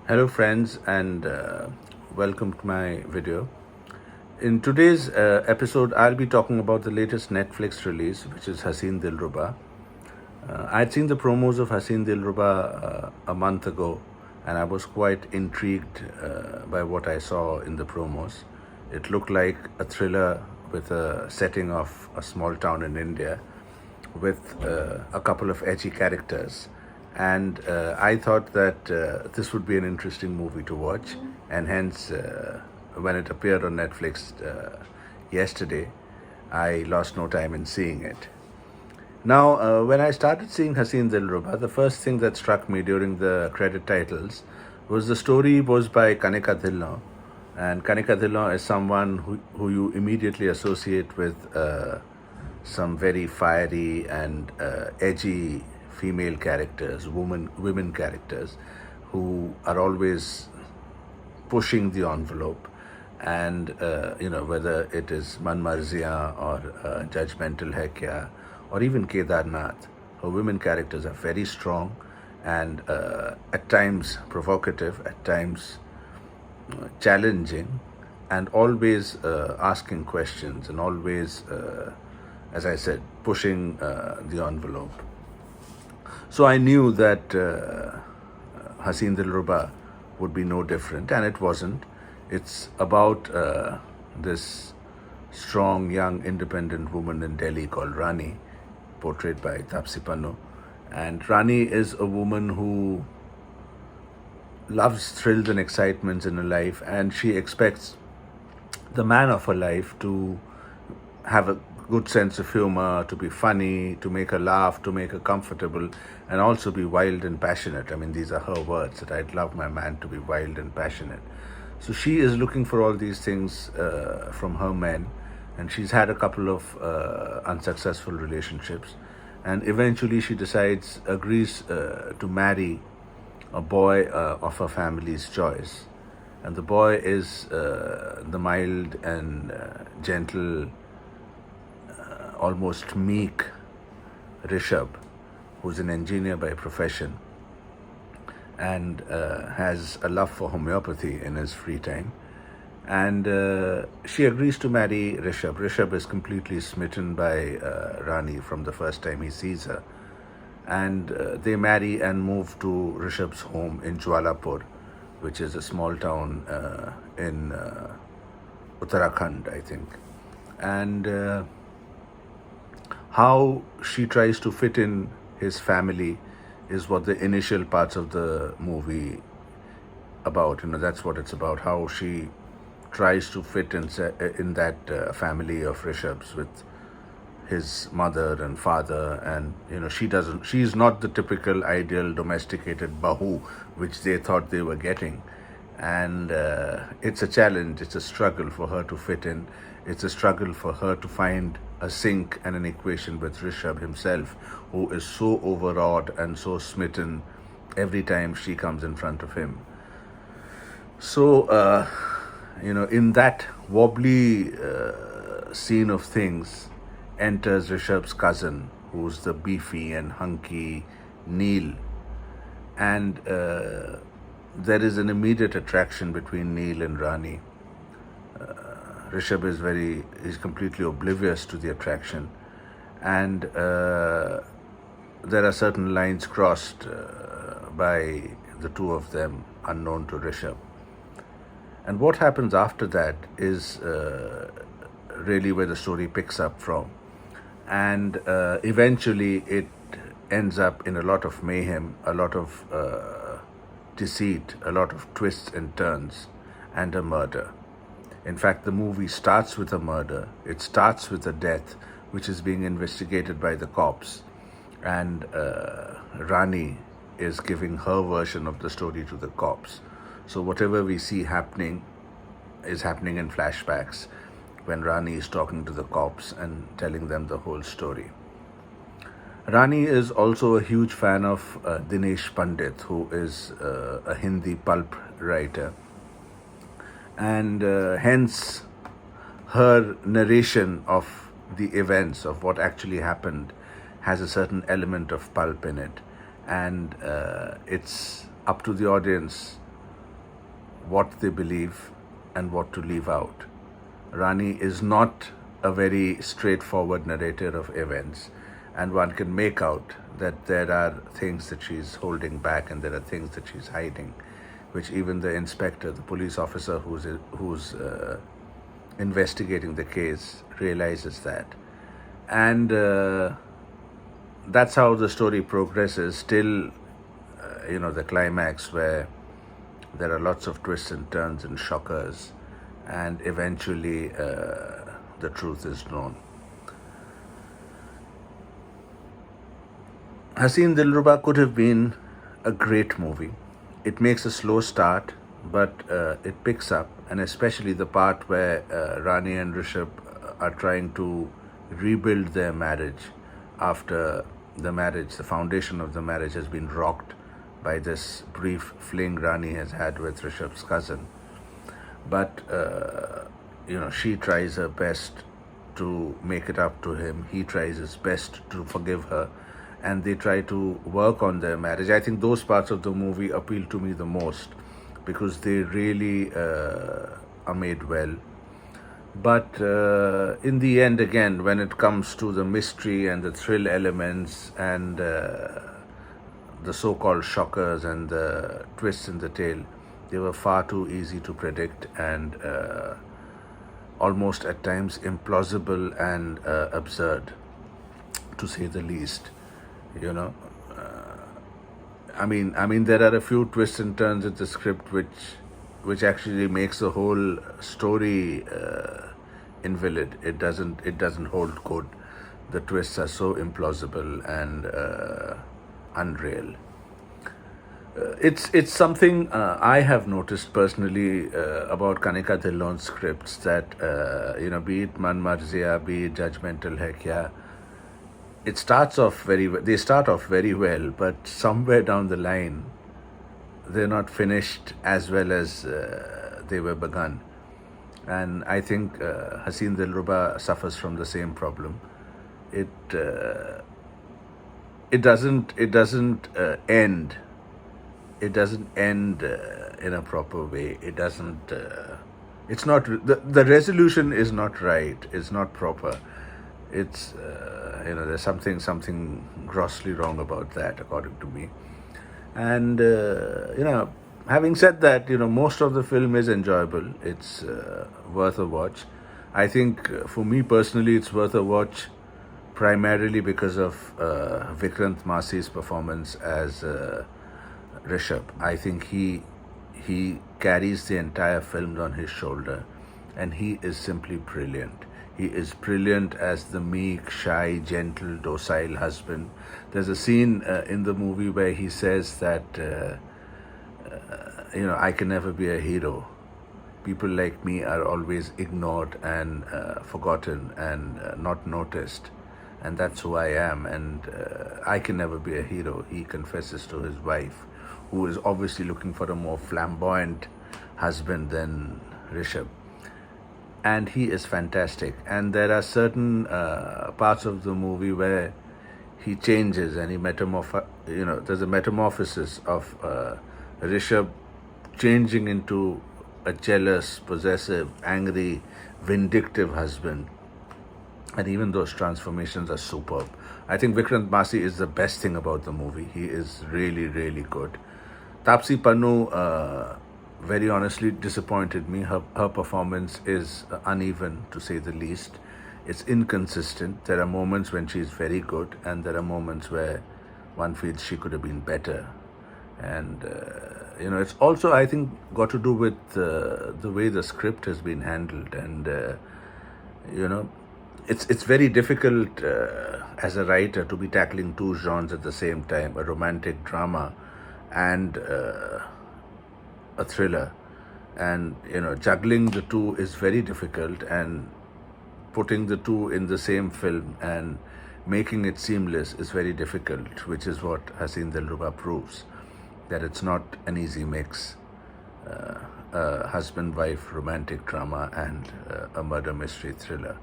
Hello, friends, and welcome to my video. In today's episode, I'll be talking about the latest Netflix release, which is Haseen Dilruba. I'd seen the promos of Haseen Dillruba a month ago, and I was quite intrigued by what I saw in the promos. It looked like a thriller with a setting of a small town in India with a couple of edgy characters. And I thought that this would be an interesting movie to watch, and hence, when it appeared on Netflix yesterday, I lost no time in seeing it. Now, when I started seeing Haseen Dilruba, the first thing that struck me during the credit titles was the story was by Kanika Dhillon. And Kanika Dhillon is someone who you immediately associate with some very fiery and edgy female characters, women characters, who are always pushing the envelope, and whether it is Man Marziya or Judgmental Hai Kya or even Kedarnath, her women characters are very strong and at times provocative, at times challenging, and always asking questions, and always, as I said, pushing the envelope. So I knew that Haseen Dilruba would be no different, and it wasn't. It's about this strong, young, independent woman in Delhi called Rani, portrayed by Tapsi Pannu. And Rani is a woman who loves thrills and excitements in her life, and she expects the man of her life to have a good sense of humor, to be funny, to make her laugh, to make her comfortable, and also be wild and passionate. I mean, these are her words, that I'd love my man to be wild and passionate. So she is looking for all these things from her men, and she's had a couple of unsuccessful relationships. And eventually she agrees to marry a boy of her family's choice. And the boy is the mild and gentle, almost meek Rishabh, who's an engineer by profession and has a love for homeopathy in his free time. And she agrees to marry Rishabh. Rishabh is completely smitten by Rani from the first time he sees her. And they marry and move to Rishabh's home in Jwalapur, which is a small town in Uttarakhand, I think. And how she tries to fit in his family is what the initial parts of the movie about. That's what it's about. How she tries to fit in that family of Rishabh's with his mother and father, and she's not the typical ideal domesticated bahu which they thought they were getting. And it's a challenge, it's a struggle for her to fit in. It's a struggle for her to find a sync and an equation with Rishabh himself, who is so overawed and so smitten every time she comes in front of him. So in that wobbly scene of things enters Rishabh's cousin, who's the beefy and hunky Neil. And there is an immediate attraction between Neil and Rani. Rishabh is completely oblivious to the attraction. And there are certain lines crossed by the two of them, unknown to Rishabh. And what happens after that is really where the story picks up from. And eventually it ends up in a lot of mayhem, a lot of deceit, a lot of twists and turns, and a murder. In fact, the movie starts with a murder. It starts with a death which is being investigated by the cops. And Rani is giving her version of the story to the cops. So whatever we see happening is happening in flashbacks when Rani is talking to the cops and telling them the whole story. Rani is also a huge fan of Dinesh Pandit, who is a Hindi pulp writer. And hence her narration of the events, of what actually happened, has a certain element of pulp in it. And it's up to the audience what they believe and what to leave out. Rani is not a very straightforward narrator of events, and one can make out that there are things that she's holding back and there are things that she's hiding, which even the inspector, the police officer who's investigating the case, realizes that. And that's how the story progresses till the climax, where there are lots of twists and turns and shockers, and eventually the truth is known. Haseen Dilruba could have been a great movie. It makes a slow start, but it picks up, and especially the part where Rani and Rishabh are trying to rebuild their marriage after the foundation of the marriage has been rocked by this brief fling Rani has had with Rishabh's cousin. But she tries her best to make it up to him. He tries his best to forgive her, and they try to work on their marriage. I think those parts of the movie appeal to me the most because they really are made well. But in the end, again, when it comes to the mystery and the thrill elements and the so-called shockers and the twists in the tale, they were far too easy to predict and almost at times implausible and absurd, to say the least. I mean, there are a few twists and turns in the script which actually makes the whole story invalid. It doesn't hold good. The twists are so implausible and unreal. It's something I have noticed personally about Kanika Dhillon's scripts, that be it Man Marziya, be it Judgmental Hai Kya, they start off very well, but somewhere down the line they're not finished as well as they were begun. And I think Haseen Dilruba suffers from the same problem. It doesn't end. It doesn't end in a proper way. It doesn't. It's not. The resolution is not right. It's not proper. It's there's something grossly wrong about that, according to me. And having said that, most of the film is enjoyable. It's worth a watch. I think for me personally, it's worth a watch primarily because of Vikrant Masi's performance as Rishabh. I think he carries the entire film on his shoulder, and he is simply brilliant. He is brilliant as the meek, shy, gentle, docile husband. There's a scene in the movie where he says that, I can never be a hero. People like me are always ignored and forgotten and not noticed. And that's who I am. And I can never be a hero, he confesses to his wife, who is obviously looking for a more flamboyant husband than Rishabh. And he is fantastic. And there are certain parts of the movie where he changes and there's a metamorphosis of Rishabh changing into a jealous, possessive, angry, vindictive husband. And even those transformations are superb. I think Vikrant Masi is the best thing about the movie. He is really, really good. Taapsee Pannu, very honestly, disappointed me. Her performance is uneven, to say the least. It's inconsistent. There are moments when she's very good, and there are moments where one feels she could have been better. And it's also, I think, got to do with the way the script has been handled. And it's very difficult as a writer to be tackling two genres at the same time: a romantic drama and a thriller. And juggling the two is very difficult, and putting the two in the same film and making it seamless is very difficult, which is what Haseen Dillruba proves, that it's not an easy mix. A husband-wife romantic drama and a murder mystery thriller.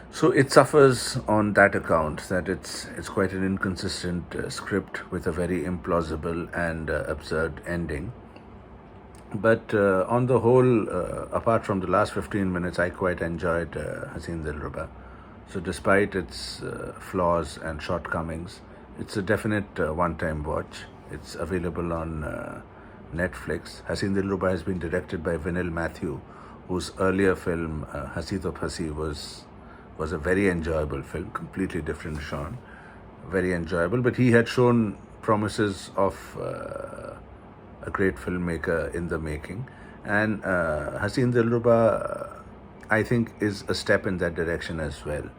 So it suffers on that account, that it's quite an inconsistent script with a very implausible and absurd ending. But on the whole, apart from the last 15 minutes, I quite enjoyed Haseen Dilruba. So, despite its flaws and shortcomings, it's a definite one-time watch. It's available on Netflix. Haseen Dilruba has been directed by Vinil Matthew, whose earlier film Hasi To Phasi was a very enjoyable film, completely different genre, very enjoyable. But he had shown promises of a great filmmaker in the making, and Haseen Dilruba, I think, is a step in that direction as well.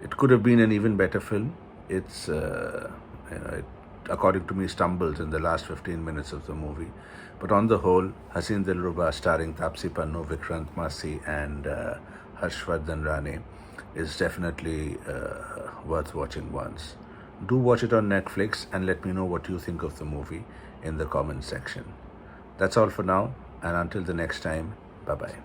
It could have been an even better film. It's, it, according to me, stumbles in the last 15 minutes of the movie. But on the whole, Haseen Dilruba, starring Tapsi Pannu, Vikrant Massey, and Harshvardhan Rane, is definitely worth watching once. Do watch it on Netflix and let me know what you think of the movie in the comment section. That's all for now, and until the next time, bye bye.